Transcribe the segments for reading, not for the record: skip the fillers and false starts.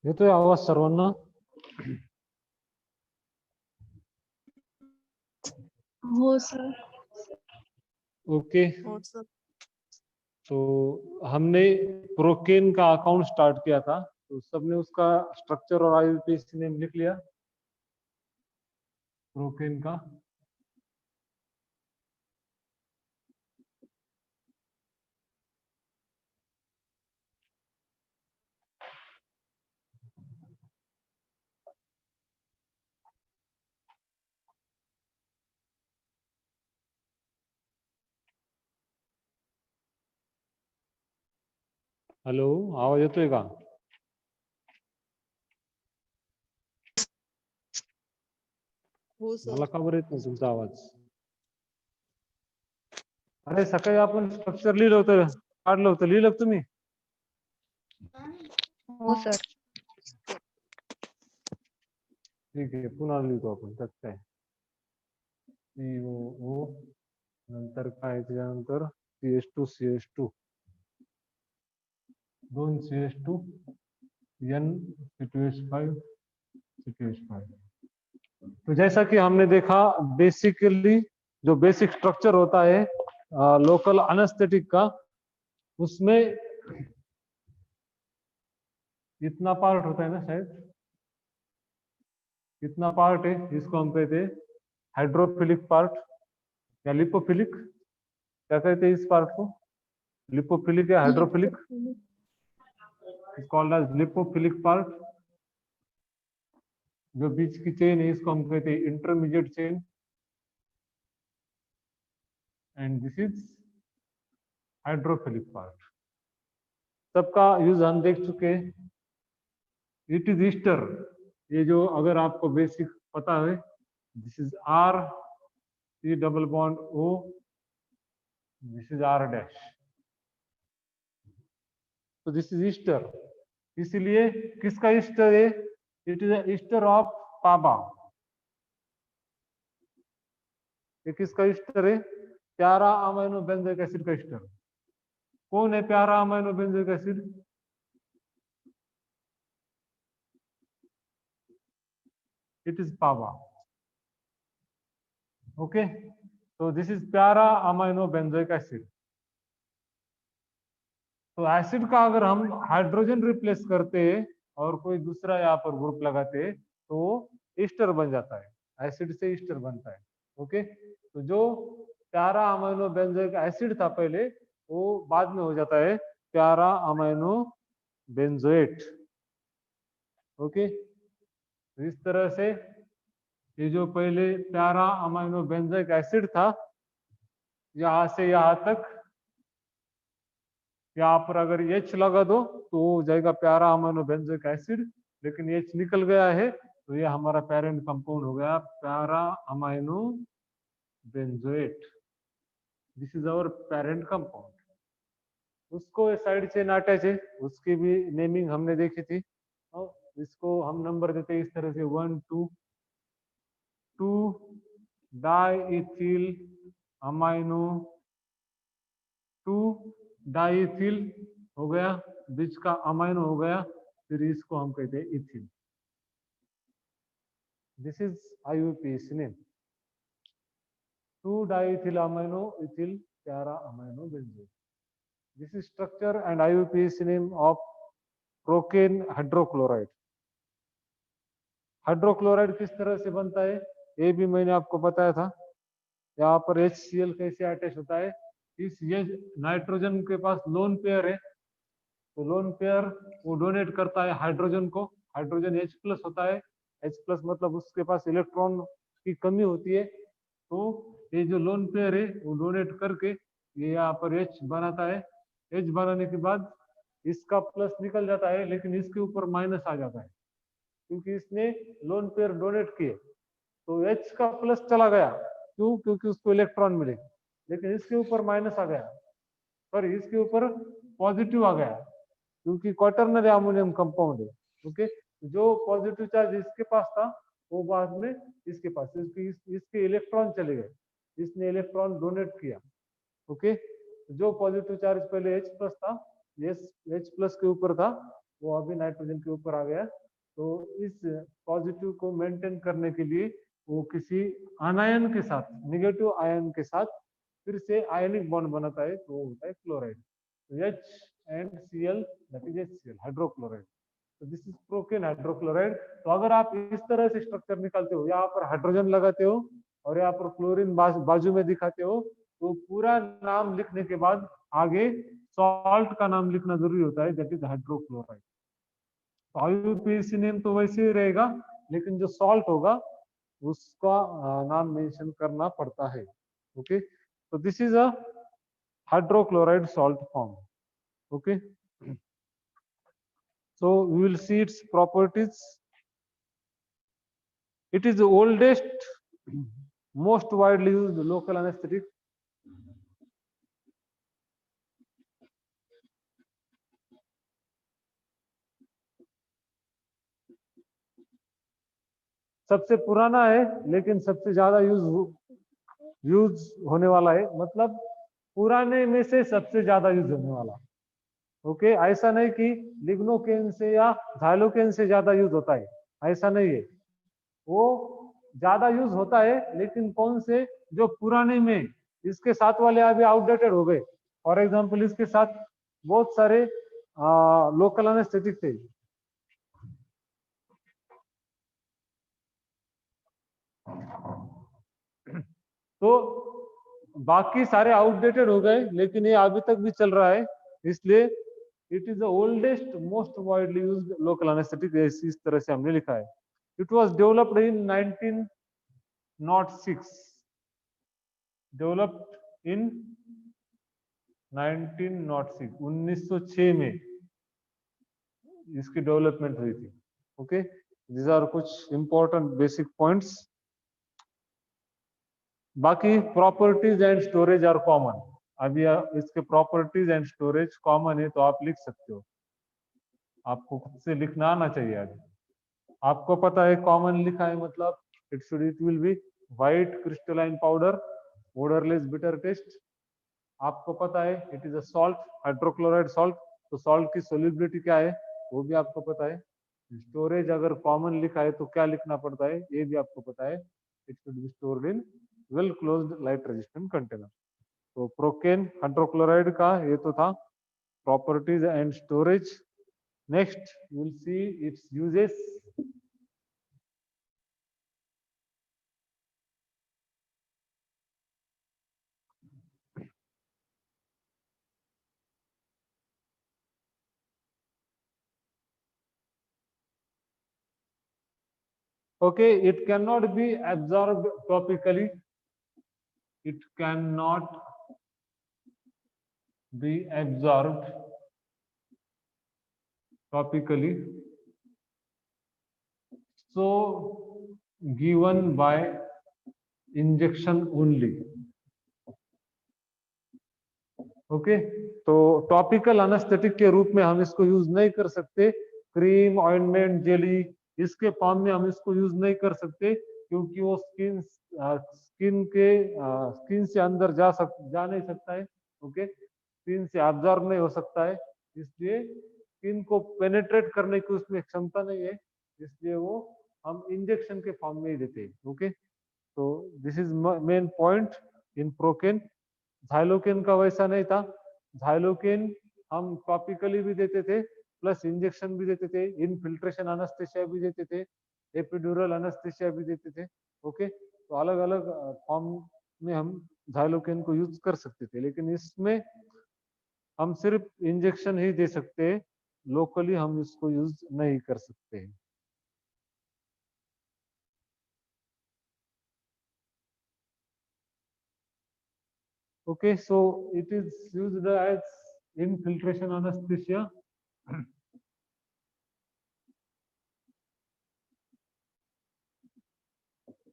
येतोय आवाज सर्वांना? हो सर. ओके, हो सर. तो हमने प्रोकेन का अकाउंट स्टार्ट किया था, तो सबने उसका स्ट्रक्चर और आईयूपीएसी नेम लिख लिया प्रोकेन का? हॅलो, आवाज येतोय का? हो सर. मला का बरं येत नाही तुमचा आवाज? अरे सकाळी आपण स्ट्रक्चर लिहिलं होतं, काढलं होतं, लिहिलं का तुम्ही? हो सर. ठीक आहे, पुन्हा लिहितो आपण. त्यात काय COO नंतर काय, त्याच्यानंतर CH2 2 CH2 N C2H5 C2H5। तो जैसा कि हमने देखा, बेसिकली जो बेसिक स्ट्रक्चर होता है लोकल एनेस्थेटिक का, उसमें इतना पार्ट होता है ना, शायद इतना पार्ट है, जिसको हम कहते हैं हाइड्रोफिलिक पार्ट या लिपोफिलिक। क्या कहते हैं इस पार्ट को? लिपोफिलिक या hydrophilic? Is called as lipophilic part. जो बीच की चेन है, इसको हम कहते हैं intermediate chain, and this is hydrophilic part. सबका यूज हम देख चुके हैं। इट इज ईस्टर, ये जो अगर आपको बेसिक पता है, this is R C double bond O, this is R dash, तो दिस इज ईस्टर। इसलिए किसका ईस्टर है? It is ester of PABA. ये किसका ईस्टर है? प्यारा अमाइनो बेंजोइक एसिड का ईस्टर। कौन है para amino benzoic acid? It is PABA. Okay, तो this is para amino benzoic acid. तो एसिड का अगर हम हाइड्रोजन रिप्लेस करते हैं और कोई दूसरा यहाँ पर ग्रुप लगाते हैं, तो ईस्टर बन जाता है, एसिड से ईस्टर बनता है। ओके, तो जो प्यारा अमाइनो बेंजोइक एसिड था पहले, वो बाद में हो जाता है प्यारा अमाइनो बेंजोएट। ओके, तो इस तरह से ये जो पहले प्यारा अमाइनो बेंजोइक एसिड था, यहां से यहां तक, यहाँ पर अगर H लगा दो तो हो जाएगा प्यारा अमाइनो बेंजोइक एसिड, लेकिन H निकल गया है तो ये हमारा पेरेंट कंपाउंड हो गया प्यारा amino benzoate. This is our parent compound. उसको साइड चेन अटैच है, उसकी भी नेमिंग हमने देखी थी। और इसको हम नंबर देते हैं इस तरह से 1 2 2 डाइथिल अमाइनो 2 डाइथिल हो गया, बीच का अमाइनो हो गया, फिर इसको हम कहते हैं ethyl. This is IUPAC name, 2 diethyl amino ethyl para amino benzoic. This is structure and IUPAC name of procaine hydrochloride. Hydrochloride किस तरह से बनता है ये भी मैंने आपको बताया था। यहाँ पर HCl कैसे अटैच होता है, इस ये नाइट्रोजन के पास लोन पेयर है, तो लोन पेयर वो डोनेट करता है हाइड्रोजन को, हाइड्रोजन H+ होता है, H+ मतलब उसके पास इलेक्ट्रॉन की कमी होती है, तो ये जो लोन पेयर है वो डोनेट करके ये यहाँ पर H बनाता है। H बनाने के बाद इसका प्लस निकल जाता है, लेकिन इसके ऊपर माइनस आ जाता है, क्योंकि इसने लोन पेयर डोनेट किए, तो H का प्लस चला गया, क्यों? क्योंकि उसको इलेक्ट्रॉन मिले, लेकिन इसके ऊपर माइनस आ गया, पर इसके ऊपर पॉजिटिव आ गया, क्योंकि क्वाटर्नरी अमोनियम कंपाउंड है। ओके, जो पॉजिटिव चार्ज इसके पास था वो बाद में इसके पास, इसके इलेक्ट्रॉन चले गए, इसने इलेक्ट्रॉन डोनेट किया। ओके, जो पॉजिटिव चार्ज पहले H+ था, H+ के ऊपर था, वो अभी नाइट्रोजन के ऊपर आ गया। तो इस पॉजिटिव को मेंटेन करने के लिए वो किसी आनायन के साथ, नेगेटिव आयन के साथ फिर से आयनिक बॉन्ड बनाता है, तो वो होता है chloride. H and Cl, that is HCl, hydrochloride. तो दिस इज प्रोकेन हाइड्रोक्लोराइड। तो अगर आप इस तरह से स्ट्रक्चर निकालते हो, यहाँ पर हाइड्रोजन लगाते हो और यहाँ पर क्लोरीन बाजू में दिखाते हो, तो पूरा नाम लिखने के बाद आगे सॉल्ट का नाम लिखना जरूरी होता है, दैट इज हाइड्रोक्लोराइड। तो आईयूपीएसी नेम तो वैसे ही रहेगा, लेकिन जो सॉल्ट होगा उसका नाम मेंशन करना पड़ता है। ओके, तो this is a hydrochloride salt form. Okay, so we will see its properties. It is the oldest, most widely used local anesthetic. सबसे पुराना है, लेकिन सबसे ज्यादा यूज होने वाला है, मतलब पुराने में से सबसे ज्यादा यूज होने वाला। ओके, ऐसा नहीं कि लिग्नोकेन से या झाइलोकेन से ज्यादा यूज होता है, ऐसा नहीं है। वो ज्यादा यूज होता है, लेकिन कौन से, जो पुराने में, इसके साथ वाले अभी आउटडेटेड हो गए। फॉर एग्जांपल, इसके साथ बहुत सारे लोकल एनेस्थेटिक थे। तो बाकी सारे आउटडेटेड हो गए, लेकिन ये अभी तक भी चल रहा है, इसलिए it is the oldest most widely used local anaesthetic, इस तरह से हमने लिखा है। It was developed in 1906, developed in 1906, 1906 में इसकी डेवलपमेंट हुई थी। ओके, दीज आर कुछ इंपॉर्टेंट बेसिक पॉइंट्स। बाकी properties and storage are common. अभी इसके प्रॉपर्टीज एंड स्टोरेज कॉमन है, तो आप लिख सकते हो, आपको खुद से लिखना आना चाहिए। अभी आपको पता है कॉमन लिखा है मतलब it will be white crystalline powder, odourless bitter taste. आपको पता है it is a salt, hydrochloride salt. तो सॉल्ट की सोल्युबिलिटी क्या है वो भी आपको पता है। स्टोरेज अगर कॉमन लिखा है तो क्या लिखना पड़ता है ये भी आपको पता है, it should be stored in well closed light resistant container. तो प्रोकेन हाइड्रोक्लोराइड का ये तो था properties and storage. Next will see it's uses. Okay, it cannot be absorbed topically. It cannot be absorbed topically. So given by injection only. Okay, तो topical anaesthetic के रूप में हम इसको यूज नहीं कर सकते। क्रीम, ऑइंटमेंट, जेली, इसके फॉर्म में हम इसको यूज नहीं कर सकते, क्योंकि वो स्किन से अंदर जा नहीं सकता है। ओके, स्किन से एब्जॉर्ब नहीं हो सकता है, इसलिए स्किन को पेनेट्रेट करने की उसमें क्षमता नहीं है, इसलिए वो हम इंजेक्शन के फॉर्म में ही देते हैं। ओके, तो this is main point in procaine. Xylocaine का वैसा नहीं था। झाइलोकेन हम टॉपिकली भी देते थे, प्लस इंजेक्शन भी देते थे, इनफिल्ट्रेशन एनेस्थेसिया भी देते थे, एपिड्यूरल एनेस्थेसिया भी देते थे। ओके, तो अलग अलग फॉर्म में हम झाइलोकेन को यूज कर सकते थे, लेकिन इसमें हम सिर्फ इंजेक्शन ही दे सकते हैं, लोकली हम इसको यूज नहीं कर सकते। Okay, so it is used as infiltration anesthesia.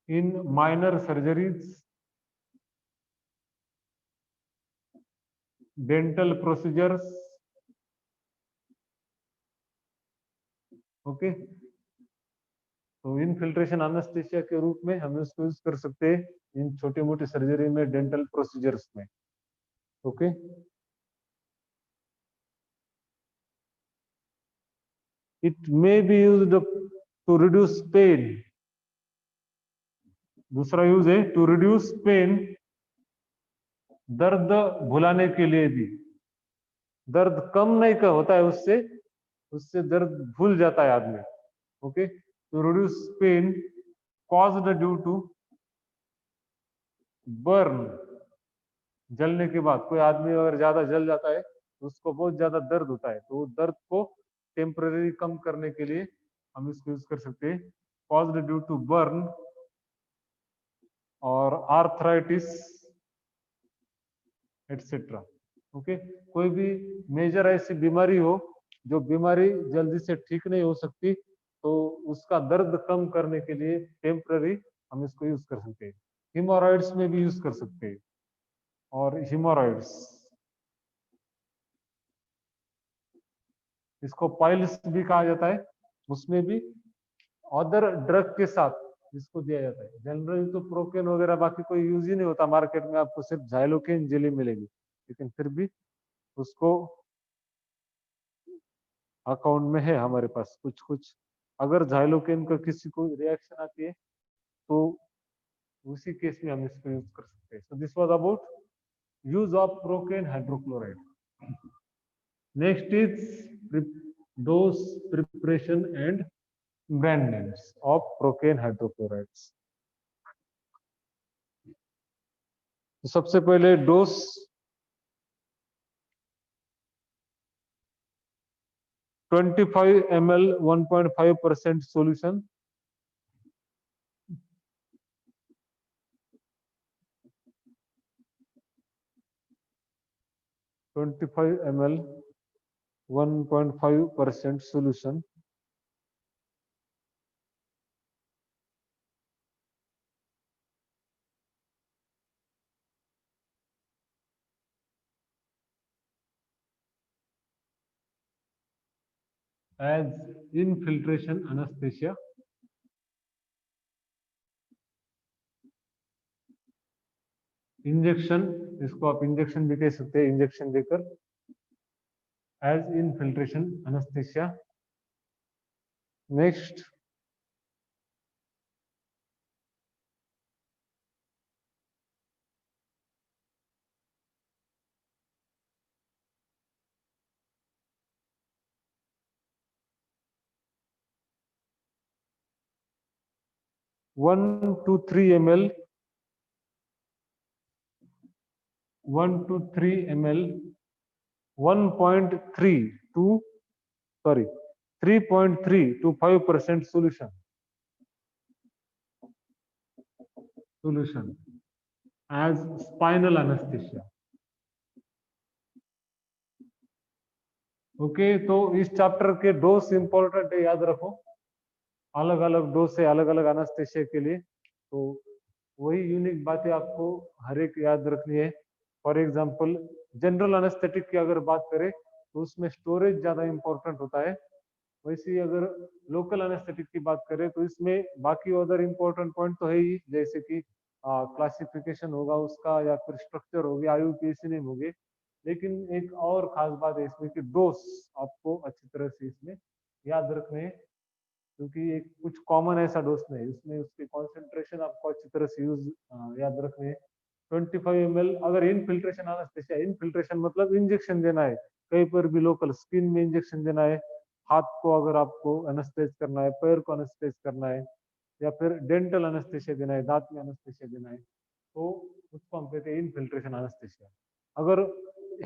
In minor surgeries, dental procedures. Okay, तो इनफिल्ट्रेशन एनेस्थेसिया के रूप में हम इसको यूज कर सकते हैं इन छोटी मोटी सर्जरी में, डेंटल प्रोसीजर्स में। Okay, It may be used to reduce pain. दूसरा यूज है टू रिड्यूस पेन, दर्द भुलाने के लिए भी। दर्द कम नहीं का होता है उससे, उससे दर्द भूल जाता है आदमी। Okay, to reduce pain caused due to burn, जलने के बाद कोई आदमी अगर ज्यादा जल जाता है तो उसको बहुत ज्यादा दर्द होता है, तो वो दर्द को टेम्पररी कम करने के लिए हम इसको यूज कर सकते हैं, कॉज्ड ड्यू टू बर्न और आर्थराइटिस एटसेट्रा। ओके, कोई भी मेजर ऐसी बीमारी हो जो बीमारी जल्दी से ठीक नहीं हो सकती, तो उसका दर्द कम करने के लिए टेम्पररी हम इसको यूज कर सकते हैं। हिमोरॉइड्स में भी यूज कर सकते हैं, और हिमोरॉइड्स इसको पाइल्स भी कहा जाता है, उसमें भी अदर ड्रग के साथ इसको दिया जाता है। जनरली तो प्रोकेन वगैरह बाकी कोई यूज ही नहीं होता मार्केट में, आपको सिर्फ जाइलोकेन जेली मिलेगी, लेकिन फिर भी उसको अकाउंट में है हमारे पास कुछ कुछ। अगर जाइलोकेन का किसी को रिएक्शन आती है तो उसी केस में हम इसको यूज कर सकते हैं। So this was about use of procaine hydrochloride. Next is dose, preparation and brand names of procaine hydrochlorides. तो सबसे पहले dose, 25 ml 1.5% solution, 25 ml 1.5% solution as infiltration anesthesia, injection, इसको आप इंजेक्शन भी कह सकते हैं, इंजेक्शन देकर as infiltration anaesthesia. Next, one two three ml 1.3 to 3.3 to 5% solution as spinal anesthesia। Okay, तो इस चैप्टर के डोज इंपॉर्टेंट है, याद रखो। अलग अलग डोज है अलग अलग एनेस्थीसिया के लिए, तो वही यूनिक बातें आपको हर एक याद रखनी है। फॉर एग्जांपल जनरल एनेस्थेटिक की अगर बात करें तो उसमें स्टोरेज ज्यादा इंपॉर्टेंट होता है। वैसे ही अगर लोकल एनेस्थेटिक की बात करें तो इसमें बाकी अदर इंपॉर्टेंट पॉइंट तो है ही, जैसे कि क्लासिफिकेशन होगा उसका, या फिर स्ट्रक्चर होगी, IUPAC नेम होगी। लेकिन एक और खास बात है इसमें कि डोज आपको अच्छी तरह से इसमें याद रखने हैं, क्योंकि एक कुछ कॉमन ऐसा डोज नहीं, उसमें उसके कॉन्सेंट्रेशन आपको अच्छी तरह से याद रखने हैं। 25 ml, अगर इनफिल्ट्रेशन एनेस्थीसिया, इनफिल्ट्रेशन मतलब इंजेक्शन देना है, कहीं पर भी लोकल स्किन में इंजेक्शन देना है, हाथ को अगर आपको एनेस्थेज करना है, पैर को एनेस्थेज करना है, या फिर डेंटल एनेस्थीसिया देना है, दांत में एनेस्थीसिया देना है, तो उसको हम कहते हैं इनफिल्ट्रेशन एनेस्थीसिया। अगर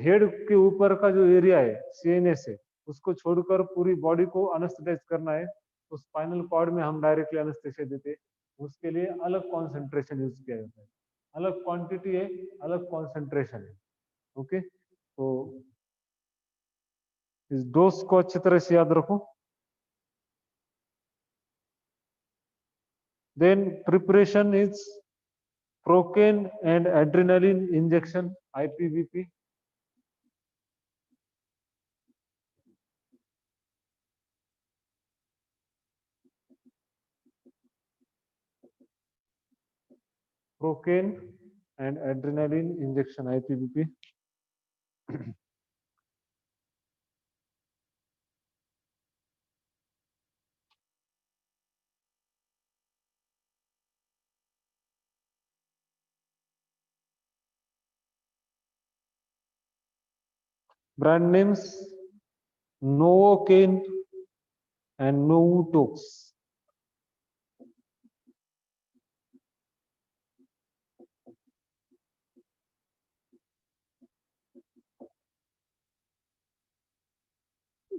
हेड के ऊपर का जो एरिया है CNS है, उसको छोड़कर पूरी बॉडी को एनेस्थेटाइज करना है, तो स्पाइनल कॉर्ड में हम डायरेक्टली एनेस्थीसिया देते हैं। उसके लिए अलग कॉन्सेंट्रेशन यूज किया जाता है, अलग क्वांटिटी है, अलग कॉन्सेंट्रेशन है। ओके, तो इस डोज को अच्छी तरह से याद रखो। Then preparation is procaine and adrenaline injection, IPVP। Procaine and adrenaline injection, IPVP। brand names Novocaine and Novotox.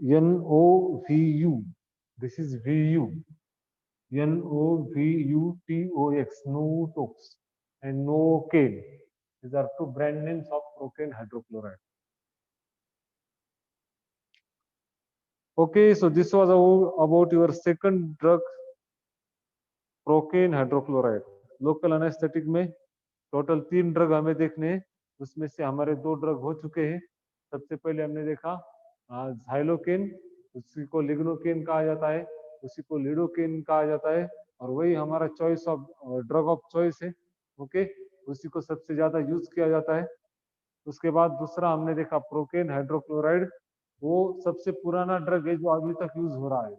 NOVU, this is VU. NOVUTOX, Novotox and Novocaine. These are two brand names of procaine hydrochloride. Okay, so this was about your second drug, procaine hydrochloride. Local anaesthetic में total 3 drug हमें देखने हैं, उसमें से हमारे 2 drug हो चुके हैं। सबसे पहले हमने देखा झाइलोकेन, उसी को लिग्नोकेन कहा जाता है, उसी को लिडोकेन कहा जाता है, और वही हमारा choice of drug of choice है। ओके, उसी को सबसे ज्यादा यूज किया जाता है। उसके बाद दूसरा हमने देखा प्रोकेन हाइड्रोक्लोराइड, वो सबसे पुराना ड्रग है जो अभी तक यूज हो रहा है।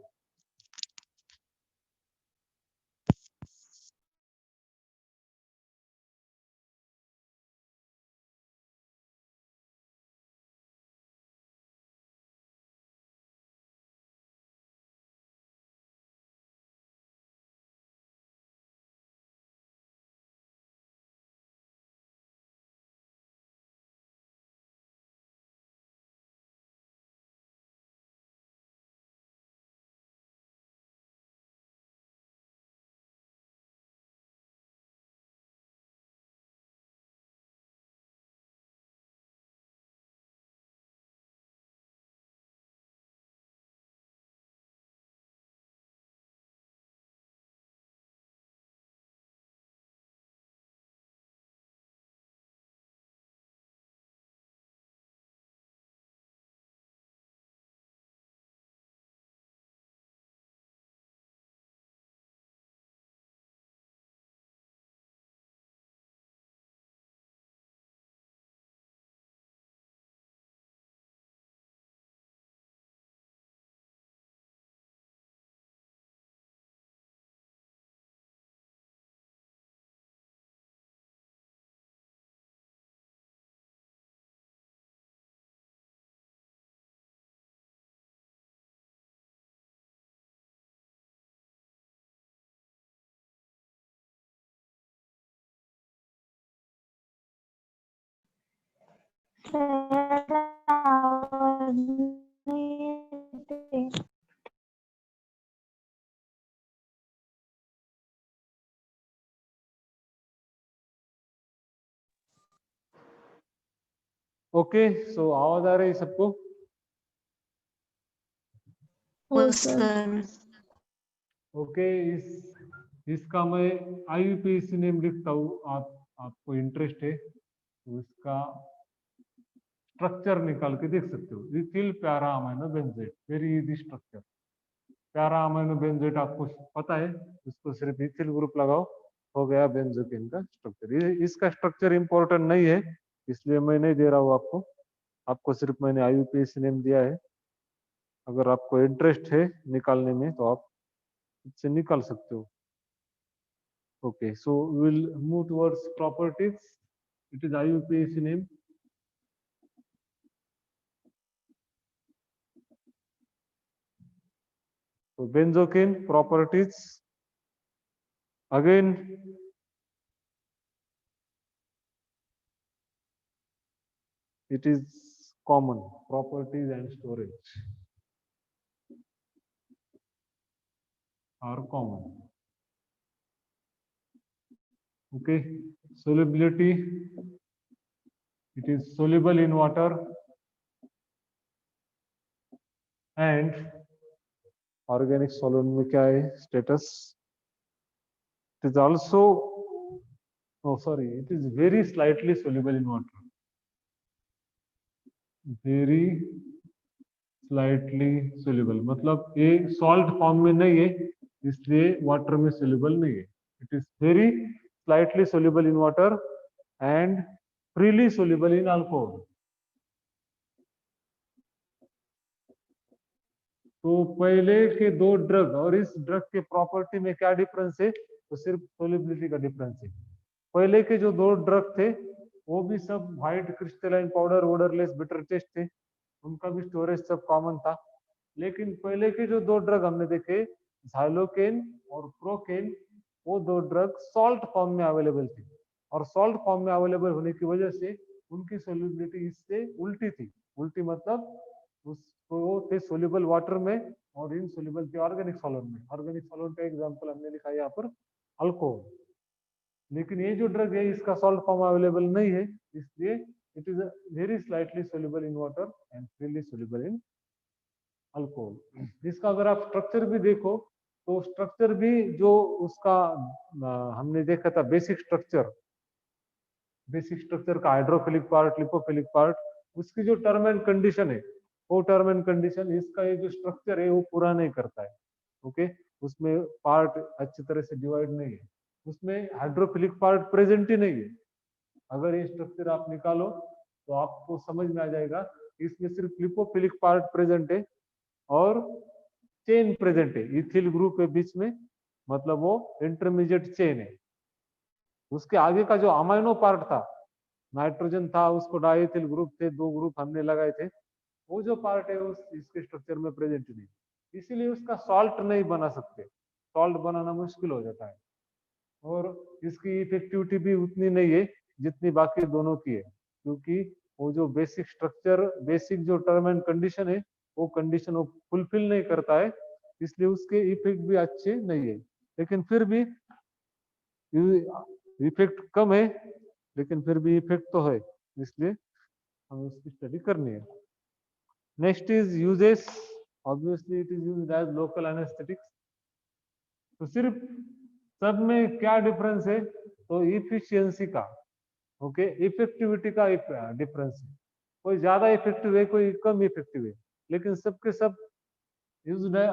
ओके, सो आवाज आ रही है सबको? सर। ओके, इसका मैं IUPAC नेम लिखता हूँ, आपको इंटरेस्ट है तो इसका स्ट्रक्चर निकाल के देख सकते हो। Ethyl para amino benzoate, very easy structure. प्यारा अमाइनो बेंजोएट आपको पता है, उसको सिर्फ इथिल ग्रुप लगाओ, हो गया बेंजोकेन का स्ट्रक्चर। इसका स्ट्रक्चर इंपॉर्टेंट नहीं है, इसलिए मैं नहीं दे रहा हूँ आपको सिर्फ मैंने IUPAC नेम दिया है। अगर आपको इंटरेस्ट है निकालने में तो आप इससे निकाल सकते हो। Okay, so will move towards properties. It is IUPAC name. So benzocaine properties, again it is common, properties and storage are common. Okay, solubility, it is soluble in water and organic solvent में क्या है status? It is also, oh sorry, it is very slightly soluble in water, very slightly soluble, मतलब ये salt form में नहीं है, इसलिए water में soluble नहीं है। It is very slightly soluble in water and freely soluble in alcohol. तो पहले के 2 ड्रग और इस ड्रग के प्रॉपर्टी में क्या डिफरेंस है? तो सिर्फ सोलिबिलिटी का डिफरेंस है। पहले के जो 2 ड्रग थे वो भी सब white crystalline powder, odourless, bitter taste थे, उनका भी स्टोरेज सब कॉमन था। लेकिन पहले के जो दो ड्रग हमने देखे, झाइलोकेन और प्रोकेन, वो दो ड्रग सॉल्ट फॉर्म में अवेलेबल थी, और सॉल्ट फॉर्म में अवेलेबल होने की वजह से उनकी सोल्युबिलिटी इससे उल्टी थी। उल्टी मतलब उसको वो थे सोल्यूबल वाटर में और इनसोल्यूबल थे ऑर्गेनिक सॉल्वेंट में। ऑर्गेनिक सॉल्वेंट का एग्जांपल हमने लिखा है यहाँ पर अल्कोहल। लेकिन ये जो ड्रग है इसका सॉल्ट फॉर्म अवेलेबल नहीं है, इसलिए it is very slightly soluble in water and freely soluble in alcohol. इसका अगर आप स्ट्रक्चर भी देखो तो स्ट्रक्चर भी जो उसका हमने देखा था बेसिक स्ट्रक्चर का हाइड्रोफिलिक पार्ट, लिपोफिलिक पार्ट, उसकी जो टर्म एंड कंडीशन है, वो टर्म एंड कंडीशन इसका ये जो स्ट्रक्चर है वो पूरा नहीं करता है। ओके, उसमें पार्ट अच्छी तरह से डिवाइड नहीं है, उसमें हाइड्रोफिलिक पार्ट प्रेजेंट ही नहीं है। अगर ये स्ट्रक्चर आप निकालो तो आपको समझ में आ जाएगा इसमें सिर्फ लिपोफिलिक पार्ट प्रेजेंट है और चेन प्रेजेंट है इथिल ग्रुप के बीच में, मतलब वो इंटरमीडिएट चेन है। उसके आगे का जो अमाइनो पार्ट था, नाइट्रोजन था, उसको डाइथिल ग्रुप थे, दो ग्रुप हमने लगाए थे, वो जो पार्ट है उस इसके स्ट्रक्चर में प्रेजेंट नहीं, इसीलिए उसका सॉल्ट नहीं बना सकते, सॉल्ट बनाना मुश्किल हो जाता है। और इसकी इफेक्टिविटी भी उतनी नहीं है जितनी बाकी दोनों की है, क्योंकि वो जो बेसिक स्ट्रक्चर, बेसिक जो टर्म एंड कंडीशन है, वो कंडीशन वो फुलफिल नहीं करता है, इसलिए उसके इफेक्ट भी अच्छे नहीं है। लेकिन फिर भी इफेक्ट कम है, लेकिन फिर भी इफेक्ट तो है, इसलिए हमें उसकी स्टडी करनी है। Next is uses, obviously it is used as local anaesthetics. तो सिर्फ सब में क्या डिफरेंस है, तो इफिशियंसी का, ओके, इफेक्टिविटी का डिफरेंस है। कोई ज्यादा इफेक्टिव है, कोई कम इफेक्टिव है, लेकिन सबके सब यूज्ड है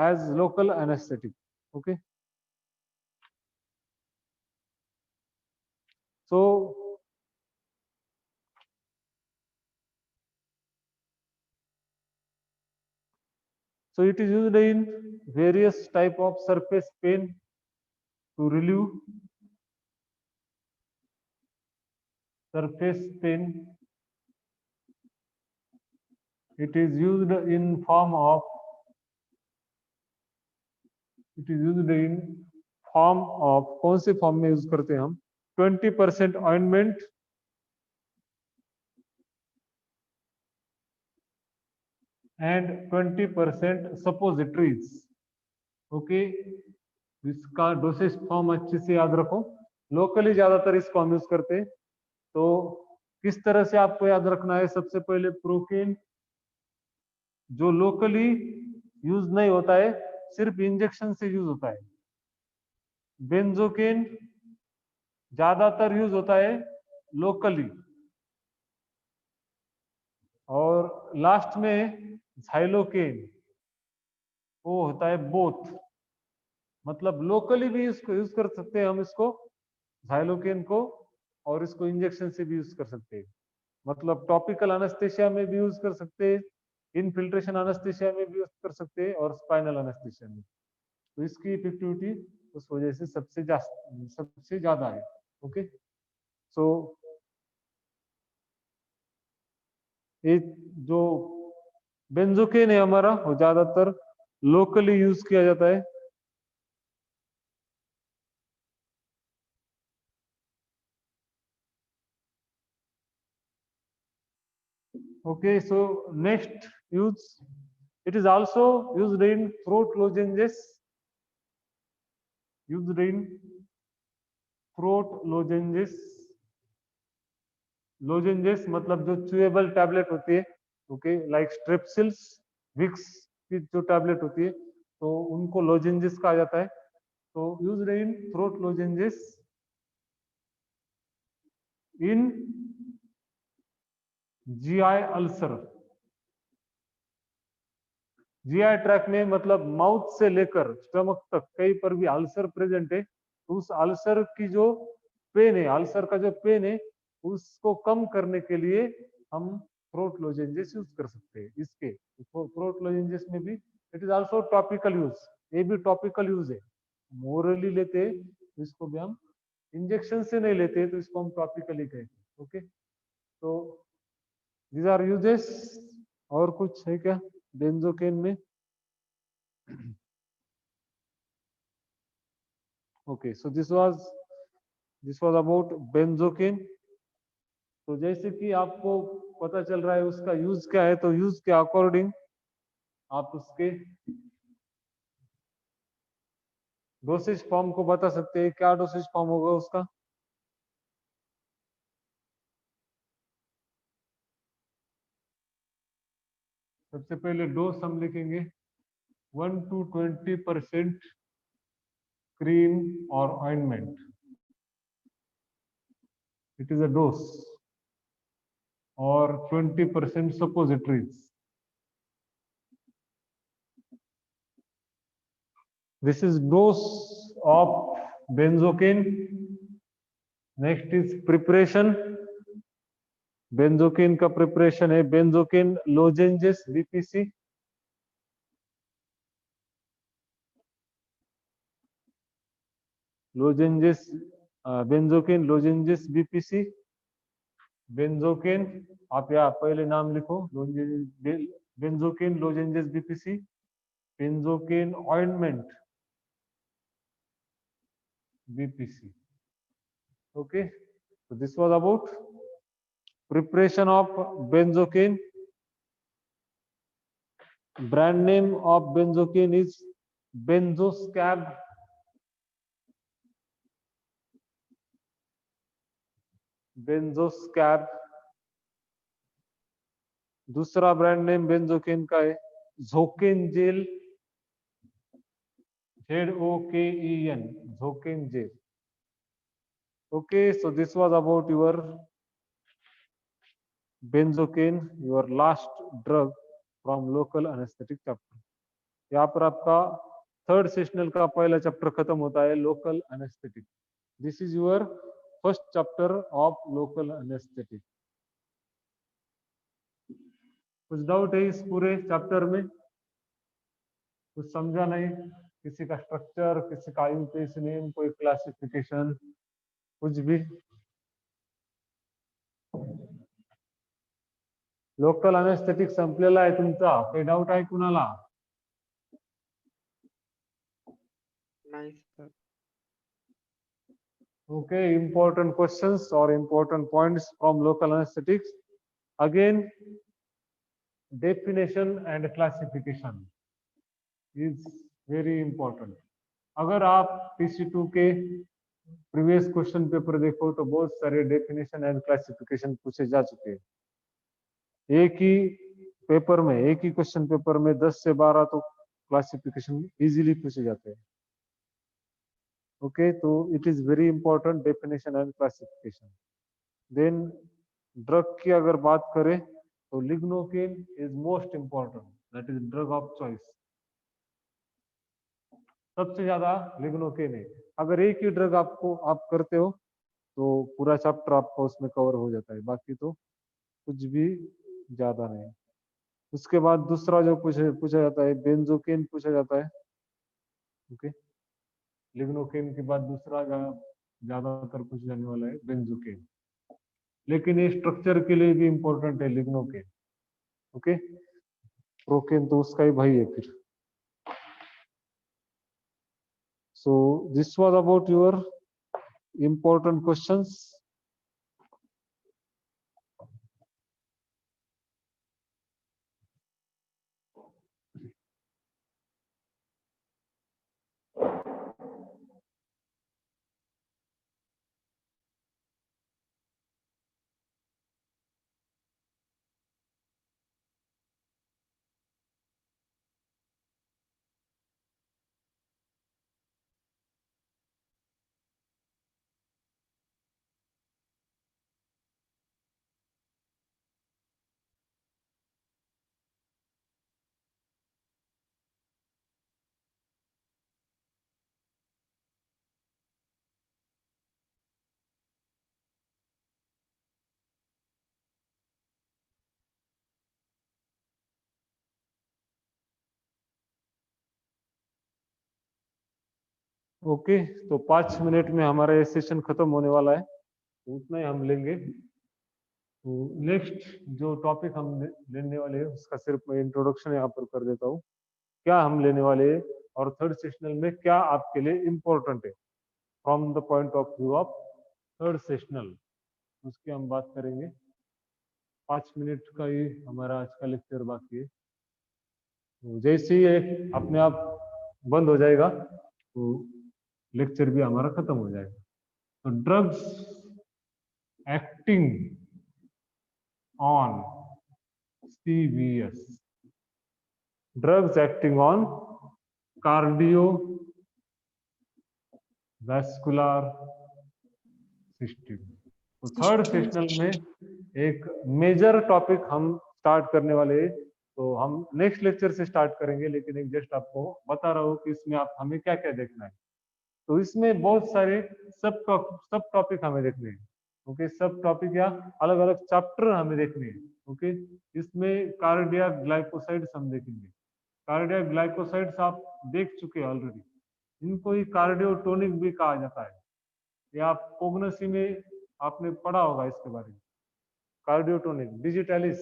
as local anaesthetic. Okay, so it is used in various type of surface pain to relieve surface pain. It is used in form of, it is used in form of, कौन से form में use करते हैं हम, 20% ointment and 20% suppositories. Okay, इसका dosage form अच्छे से याद रखो। लोकली ज्यादातर इसको हम यूज करते हैं, तो किस तरह से आपको याद रखना है, सबसे पहले प्रोकेन जो लोकली यूज नहीं होता है, सिर्फ इंजेक्शन से यूज होता है। बेंजोकेन ज्यादातर यूज होता है लोकली। और लास्ट में झाइलोकेन, वो होता है बोथ, मतलब लोकली भी इसको यूज कर सकते हैं हम इसको, झाइलोकेन को, और इसको इंजेक्शन से भी यूज कर सकते हैं। मतलब टॉपिकल अनेस्थेशिया में भी यूज कर सकते हैं, इनफिल्ट्रेशन अनेस्थेशिया में भी यूज कर सकते हैं, और स्पाइनल अनेस्थेशिया में। तो इसकी इफेक्टिविटी उस वजह से सबसे ज्यादा है। ओके, सो ये जो बेंजोकेन है हमारा, वो ज्यादातर लोकली यूज किया जाता है। Okay, so next use, it is also used in throat lozenges, used in throat lozenges, lozenges मतलब जो चुएबल टैबलेट होती है, ओके, लाइक स्ट्रेप्सिल्स, विक्स की जो टैबलेट होती है, तो उनको लोजेंजेस कहा जाता है। तो used in throat lozenges in GI ulcer. GI tract में मतलब माउथ से लेकर स्टमक तक कहीं पर भी अल्सर प्रेजेंट है, तो उस अल्सर की जो पेन है, अल्सर का जो पेन है, उसको कम करने के लिए हम थ्रोट लोजेंजेस यूज कर सकते हैं। इसके थ्रोट लोजेंजेस में भी it is also topical use, ये भी टॉपिकल यूज है। मोरली लेते हैं तो इसको भी हम, इंजेक्शन से नहीं लेते तो इसको हम टॉपिकली कहते हैं। ओके, तो these are uses. और कुछ है क्या बेंजोकेन में? Okay, so this was about benzocaine. तो जैसे कि आपको पता चल रहा है उसका यूज क्या है, तो यूज के अकॉर्डिंग आप उसके डोसेज फॉर्म को बता सकते हैं। क्या डोसेज फॉर्म होगा उसका? सबसे पहले डोज हम लिखेंगे 1 to 20% क्रीम और ointment, it is a dose, और 20% suppositories. This is dose of benzocaine. Next is preparation. Benzocaine का प्रिपरेशन है benzocaine lozenges BPC. Lozenges, benzocaine lozenges BPC. Benzocaine, आप यहाँ पहले नाम लिखो, benzocaine lozenges BPC. Benzocaine ointment BPC. okay, so this was about preparation of benzocaine. Brand name of benzocaine is Benzoscab. Benzoscab। दूसरा brand name benzocaine का है Zoken gel, ZOKEN, Zoken gel. okay, so this was about your benzocaine, your last drug from local anesthetic chapter। यहाँ पर आपका third sessional का पहला chapter खत्म होता है, local anaesthetic. This is your first chapter of local anaesthetic. कुछ doubt है इस पूरे चैप्टर में? कुछ समझा नहीं? किसी का स्ट्रक्चर, किसी का यूपीएससी नेम, कोई क्लासिफिकेशन, कुछ भी? लोकल एनेस्थेटिक संपलेला आहे तुमचा? काही डाऊट आहे कुणाला? नाही sir. Okay, important questions or important points from local anesthetics. Again, definition and classification is very important. अगर आप TC2 के प्रीवियस क्वेश्चन पेपर देखो तो बहुत सारे डेफिनेशन एंड क्लासिफिकेशन पूछे जा चुके हैं। एक ही पेपर में, एक ही क्वेश्चन पेपर में 10 से 12 तो क्लासिफिकेशन इजीली पूछे जाते हैं। ओके, तो it is very important definition and classification. Then drug की अगर बात करें तो lignocaine is most important, that is drug of choice. सबसे ज्यादा लिग्नोकेन है। अगर एक ही ड्रग आपको आप करते हो तो पूरा चैप्टर आपका उसमें कवर हो जाता है, बाकी तो कुछ भी ज्यादा नहीं। उसके बाद दूसरा जो पूछा जाता है बेंजोकेन पूछा जाता है। ओके, लिग्नोकेन के बाद दूसरा ज्यादातर पूछा जाने वाला है बेंजोकेन, लेकिन ये स्ट्रक्चर के लिए भी इंपॉर्टेंट है लिग्नोकेन। ओके, प्रोकेन तो उसका ही भाई है फिर। So this was about your important questions. Okay, तो 5 मिनट में हमारा ये सेशन खत्म होने वाला है, उतना ही हम लेंगे। तो नेक्स्ट जो टॉपिक हम लेने वाले हैं उसका सिर्फ मैं इंट्रोडक्शन यहाँ पर कर देता हूँ, क्या हम लेने वाले हैं और थर्ड सेशनल में क्या आपके लिए इम्पोर्टेंट है from the point of view of third sessional, उसकी हम बात करेंगे। 5 मिनट का ही हमारा आज का लेक्चर बाकी है, तो जैसे ही ये अपने आप बंद हो जाएगा तो लेक्चर भी हमारा खत्म हो जाएगा। तो drugs acting on CVS, drugs acting on cardio vascular system. तो थर्ड सेशनल में एक मेजर टॉपिक हम स्टार्ट करने वाले हैं, तो हम नेक्स्ट लेक्चर से स्टार्ट करेंगे, लेकिन एक जस्ट आपको बता रहा हूँ कि इसमें आप हमें क्या क्या देखना है। तो इसमें बहुत सारे सब टॉपिक हमें देखने हैं। ओके, सब टॉपिक या अलग अलग चैप्टर हमें देखने हैं। ओके, इसमें कार्डियक ग्लाइकोसाइड्स हम देखेंगे। कार्डियक ग्लाइकोसाइड्स आप देख चुके हैं ऑलरेडी, इनको ही कार्डियोटोनिक भी कहा जाता है। ये आप कोग्नसी में आपने पढ़ा होगा इसके बारे में। कार्डियोटोनिक डिजिटलिस,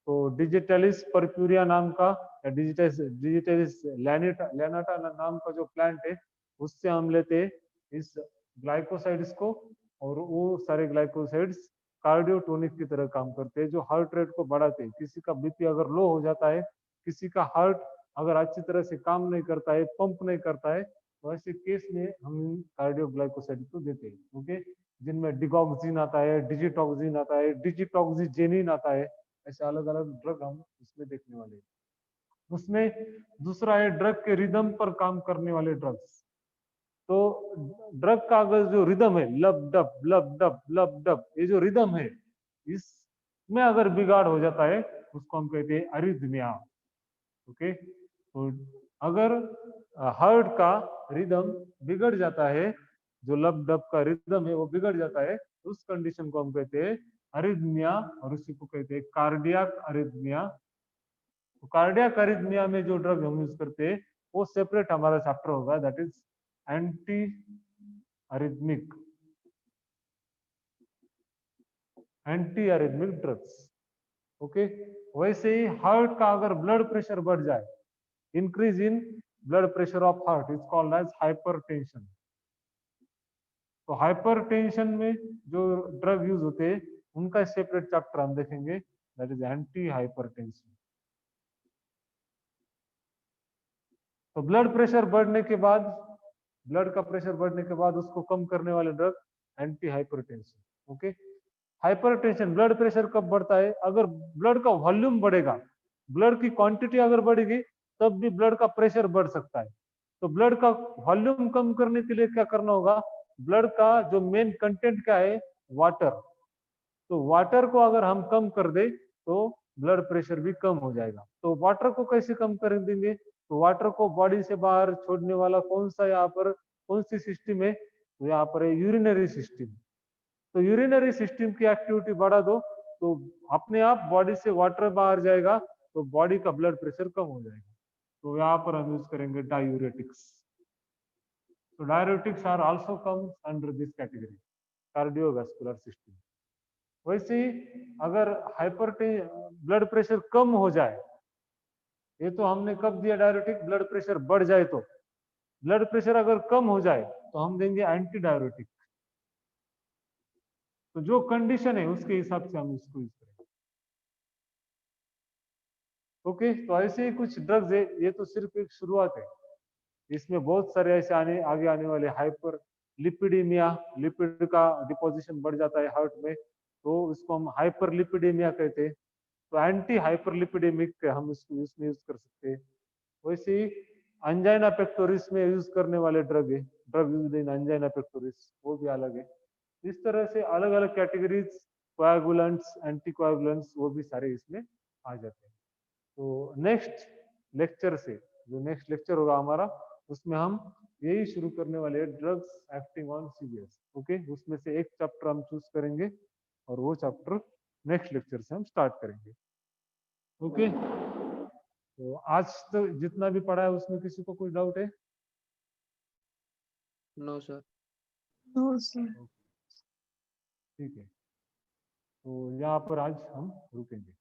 तो डिजिटलिस परप्यूरिया नाम का या डिजिटलिस लैनाटा नाम का जो प्लांट है उससे हम लेते हैं इस ग्लाइकोसाइड्स को, और वो सारे ग्लाइकोसाइड्स कार्डियोटोनिक की तरह काम करते हैं, जो हार्ट रेट को बढ़ाते हैं। किसी का बीपी अगर लो हो जाता है, किसी का हार्ट अगर अच्छी तरह से काम नहीं करता है, पंप नहीं करता है, तो ऐसे केस में हम कार्डियोग्लाइकोसाइड को देते हैं। ओके, जिनमें डिगॉक्सिन आता है, डिजिटॉक्सिन आता है, डिजिटॉक्सिजेनिन आता है, ऐसे अलग अलग ड्रग हम इसमें देखने वाले हैं। उसमें दूसरा है ड्रग के रिदम पर काम करने वाले ड्रग्स। तो ड्रग का अगर जो रिदम है, लब डब लब डब लब डब, ये जो रिदम है, इसमें अगर बिगाड़ हो जाता है उसको हम कहते हैं अरिथमिया। ओके, तो अगर हार्ट का रिदम बिगड़ जाता है, जो लब डब का रिदम है वो बिगड़ जाता है, तो उस कंडीशन को हम कहते हैं अरिथमिया, और उसी को कहते हैं कार्डियक अरिथमिया। तो कार्डियक अरिथमिया में जो ड्रग हम यूज करते हैं वो सेपरेट हमारा चैप्टर होगा, that is anti arrhythmic, anti arrhythmic drugs. Okay, वैसे ही हार्ट का अगर ब्लड प्रेशर बढ़ जाए, increase in blood pressure of heart is called as hypertension. तो हाइपरटेंशन में जो ड्रग यूज होते हैं उनका सेपरेट चैप्टर हम देखेंगे, दैट इज एंटी हाइपरटेंशन। तो ब्लड प्रेशर बढ़ने के बाद, ब्लड का प्रेशर बढ़ने के बाद उसको कम करने वाले drug anti hypertension. Okay, hypertension blood pressure कब बढ़ता है, अगर ब्लड का वॉल्यूम बढ़ेगा, ब्लड की क्वांटिटी अगर बढ़ेगी तब भी ब्लड का प्रेशर बढ़ सकता है। तो ब्लड का वॉल्यूम कम करने के लिए क्या करना होगा, ब्लड का जो मेन कंटेंट क्या है, वाटर, तो वाटर को अगर हम कम कर दे तो ब्लड प्रेशर भी कम हो जाएगा। तो वाटर को कैसे कम कर देंगे, तो वाटर को बॉडी से बाहर छोड़ने वाला कौन सा यहाँ पर कौन सी सिस्टम है, तो यहाँ पर है यूरिनरी सिस्टम। तो यूरिनरी सिस्टम की एक्टिविटी बढ़ा दो तो अपने आप बॉडी से वाटर बाहर जाएगा, तो बॉडी का ब्लड प्रेशर कम हो जाएगा। तो यहाँ पर हम यूज करेंगे डायूरेटिक्स। तो diuretics are also comes under this category, cardiovascular system. वैसे ही अगर ब्लड प्रेशर कम हो जाए, ये तो हमने कब दिया डायूरेटिक, ब्लड प्रेशर बढ़ जाए, तो ब्लड प्रेशर अगर कम हो जाए तो हम देंगे एंटी डायूरेटिक। तो जो कंडीशन है उसके हिसाब से हम इसको यूज करेंगे। ओके, तो ऐसे ही कुछ ड्रग्स है, ये तो सिर्फ एक शुरुआत है, इसमें बहुत सारे ऐसे आगे आने वाले हाइपर लिपिडीमिया, लिपिड का डिपोजिशन बढ़ जाता है हार्ट में, तो इसको हम हाइपर लिपिडीमिया कहते हैं। तो एंटी हाइपर लिपिडेमिक हम इसको इसमें यूज कर सकते हैं। वैसे ही अंजाइना पेक्टोरिस में यूज करने वाले ड्रग है, drug use in angina pectoris, वो भी अलग है। इस तरह से अलग अलग कैटेगरीज, कोएगुलेंट्स, एंटीकोएगुलेंट्स, वो भी सारे इसमें आ जाते हैं। तो नेक्स्ट लेक्चर से, जो नेक्स्ट लेक्चर होगा हमारा, उसमें हम यही शुरू करने वाले हैं, drugs acting on CVS. Okay, उसमें से एक चैप्टर हम चूज करेंगे और वो चैप्टर नेक्स्ट लेक्चर से हम स्टार्ट करेंगे। ओके, तो आज तो जितना भी पढ़ा है उसमें किसी को कोई डाउट है? No sir. No sir. ठीक है। तो यहाँ पर आज हम रुकेंगे।